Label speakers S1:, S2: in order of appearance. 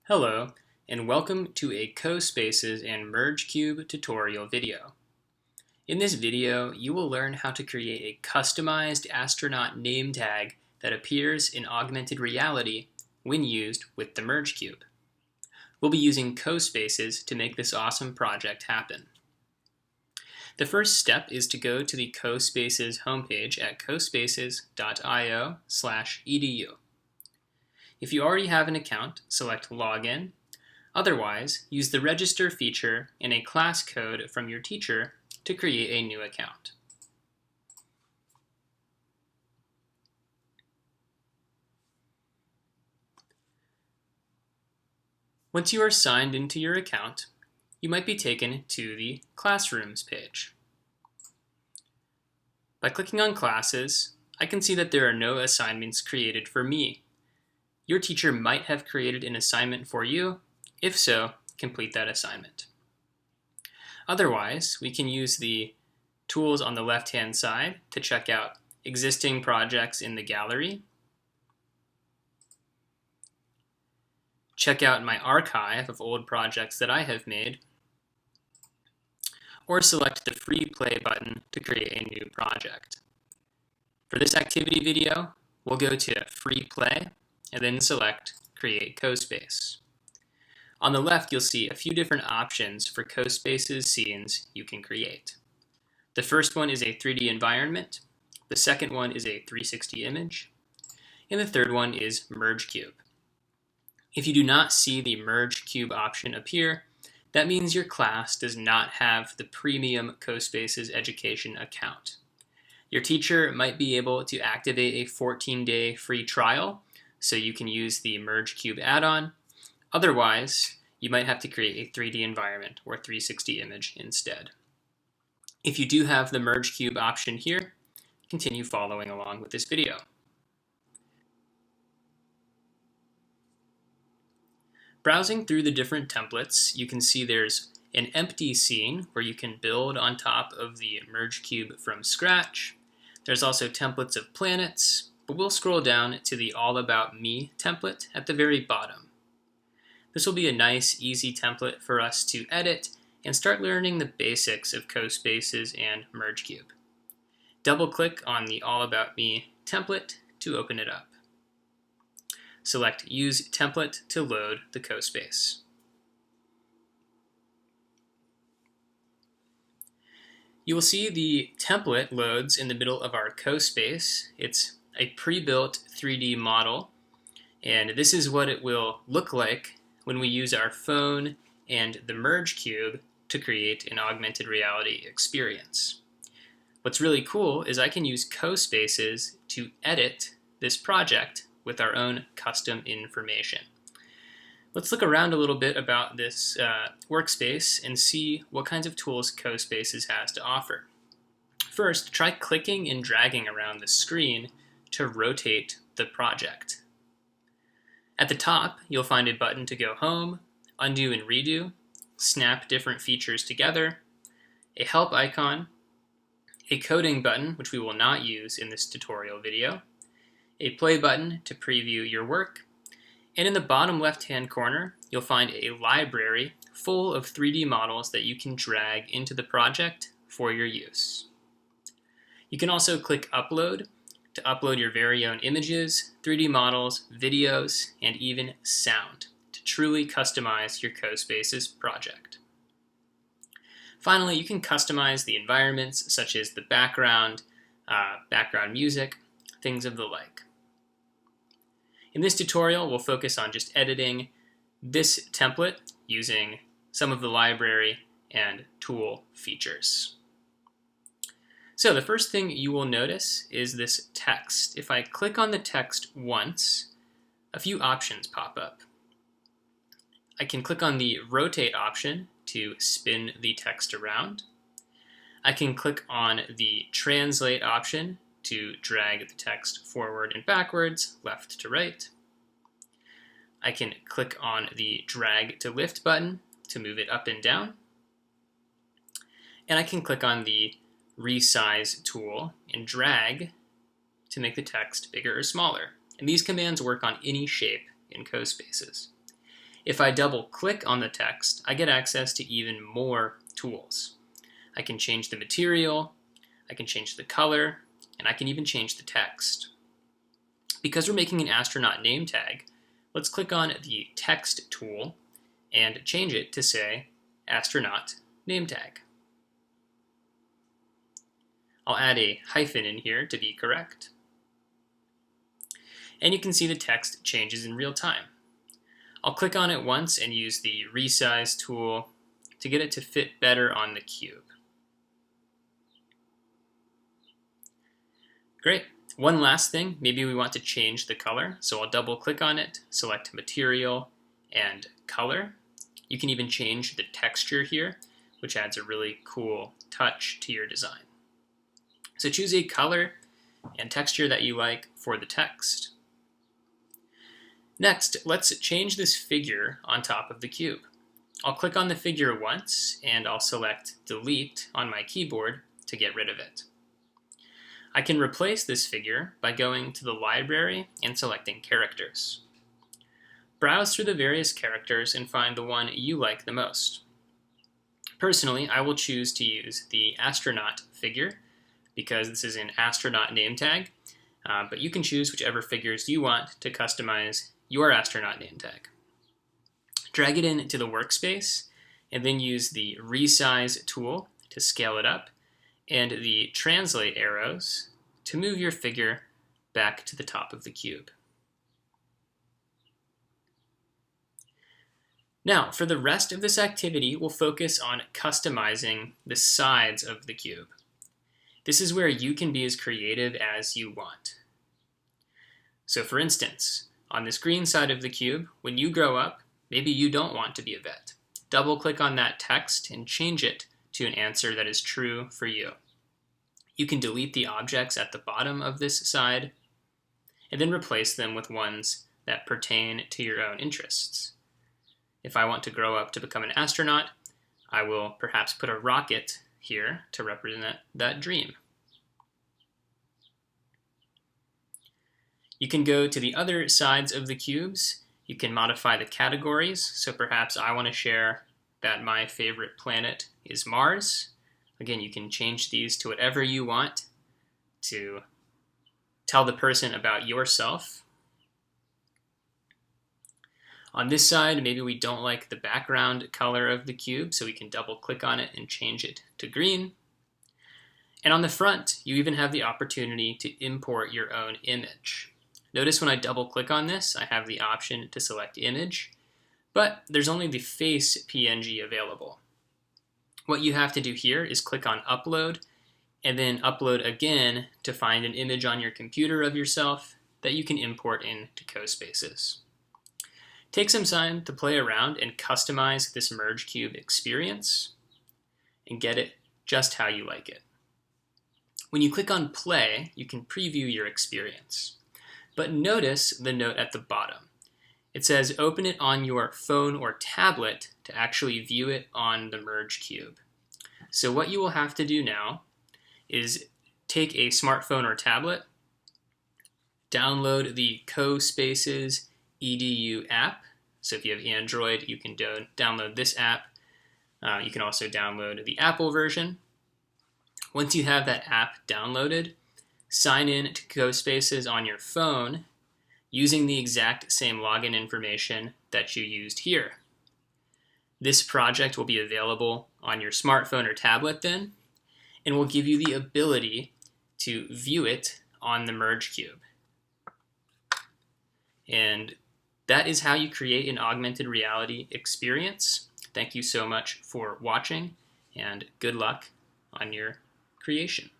S1: Hello, and welcome to a CoSpaces and MergeCube tutorial video. In this video, you will learn how to create a customized astronaut name tag that appears in augmented reality when used with the MergeCube. We'll be using CoSpaces to make this awesome project happen. The first step is to go to the CoSpaces homepage at cospaces.io/edu. If you already have an account, select Login. Otherwise, use the Register feature and a class code from your teacher to create a new account. Once you are signed into your account, you might be taken to the Classrooms page. By clicking on Classes, I can see that there are no assignments created for me. Your teacher might have created an assignment for you. If so, complete that assignment. Otherwise, we can use the tools on the left-hand side to check out existing projects in the gallery, check out my archive of old projects that I have made, or select the Free Play button to create a new project. For this activity video, we'll go to Free Play and then select Create CoSpace. On the left, you'll see a few different options for CoSpaces scenes you can create. The first one is a 3D environment, the second one is a 360 image, and the third one is MergeCube. If you do not see the MergeCube option appear, that means your class does not have the premium CoSpaces education account. Your teacher might be able to activate a 14-day free trial so you can use the MergeCube add-on. Otherwise, you might have to create a 3D environment or 360 image instead. If you do have the MergeCube option here, continue following along with this video. Browsing through the different templates, you can see there's an empty scene where you can build on top of the MergeCube from scratch. There's also templates of planets, but we'll scroll down to the All About Me template at the very bottom. This will be a nice, easy template for us to edit and start learning the basics of CoSpaces and MergeCube. Double-click on the All About Me template to open it up. Select Use Template to load the CoSpace. You will see the template loads in the middle of our CoSpace. It's a pre-built 3D model, and this is what it will look like when we use our phone and the MergeCube to create an augmented reality experience. What's really cool is I can use CoSpaces to edit this project with our own custom information. Let's look around a little bit about this workspace and see what kinds of tools CoSpaces has to offer. First, try clicking and dragging around the screen to rotate the project. At the top, you'll find a button to go home, undo and redo, snap different features together, a help icon, a coding button, which we will not use in this tutorial video, a play button to preview your work, and in the bottom left-hand corner, you'll find a library full of 3D models that you can drag into the project for your use. You can also click Upload to upload your very own images, 3D models, videos, and even sound to truly customize your CoSpaces project. Finally, you can customize the environments such as the background, background music, things of the like. In this tutorial, we'll focus on just editing this template using some of the library and tool features. So the first thing you will notice is this text. If I click on the text once, a few options pop up. I can click on the rotate option to spin the text around. I can click on the translate option to drag the text forward and backwards, left to right. I can click on the drag to lift button to move it up and down. And I can click on the resize tool and drag to make the text bigger or smaller. And these commands work on any shape in CoSpaces. If I double click on the text, I get access to even more tools. I can change the material, I can change the color, and I can even change the text. Because we're making an astronaut name tag, let's click on the text tool and change it to say astronaut name tag. I'll add a hyphen in here to be correct. And you can see the text changes in real time. I'll click on it once and use the resize tool to get it to fit better on the cube. Great. One last thing, maybe we want to change the color, so I'll double click on it, select material and color. You can even change the texture here, which adds a really cool touch to your design. So choose a color and texture that you like for the text. Next, let's change this figure on top of the cube. I'll click on the figure once and I'll select delete on my keyboard to get rid of it. I can replace this figure by going to the library and selecting characters. Browse through the various characters and find the one you like the most. Personally, I will choose to use the astronaut figure because this is an astronaut name tag, but you can choose whichever figures you want to customize your astronaut name tag. Drag it into the workspace and then use the resize tool to scale it up and the translate arrows to move your figure back to the top of the cube. Now, for the rest of this activity, we'll focus on customizing the sides of the cube. This is where you can be as creative as you want. So for instance, on this green side of the cube, when you grow up, maybe you don't want to be a vet. Double-click on that text and change it to an answer that is true for you. You can delete the objects at the bottom of this side and then replace them with ones that pertain to your own interests. If I want to grow up to become an astronaut, I will perhaps put a rocket here to represent that dream. You can go to the other sides of the cubes. You can modify the categories. So perhaps I want to share that my favorite planet is Mars. Again, you can change these to whatever you want to tell the person about yourself. On this side, maybe we don't like the background color of the cube, so we can double click on it and change it to green. And on the front, you even have the opportunity to import your own image. Notice when I double click on this, I have the option to select image, but there's only the face PNG available. What you have to do here is click on upload and then upload again to find an image on your computer of yourself that you can import into CoSpaces. Take some time to play around and customize this merge cube experience and get it just how you like it. When you click on play, you can preview your experience. But notice the note at the bottom. It says open it on your phone or tablet to actually view it on the merge cube. So what you will have to do now is take a smartphone or tablet, download the CoSpaces EDU app. So if you have Android, you can download this app. You can also download the Apple version. Once you have that app downloaded, sign in to CoSpaces on your phone using the exact same login information that you used here. This project will be available on your smartphone or tablet then, and will give you the ability to view it on the merge cube. And that is how you create an augmented reality experience. Thank you so much for watching, and good luck on your creation.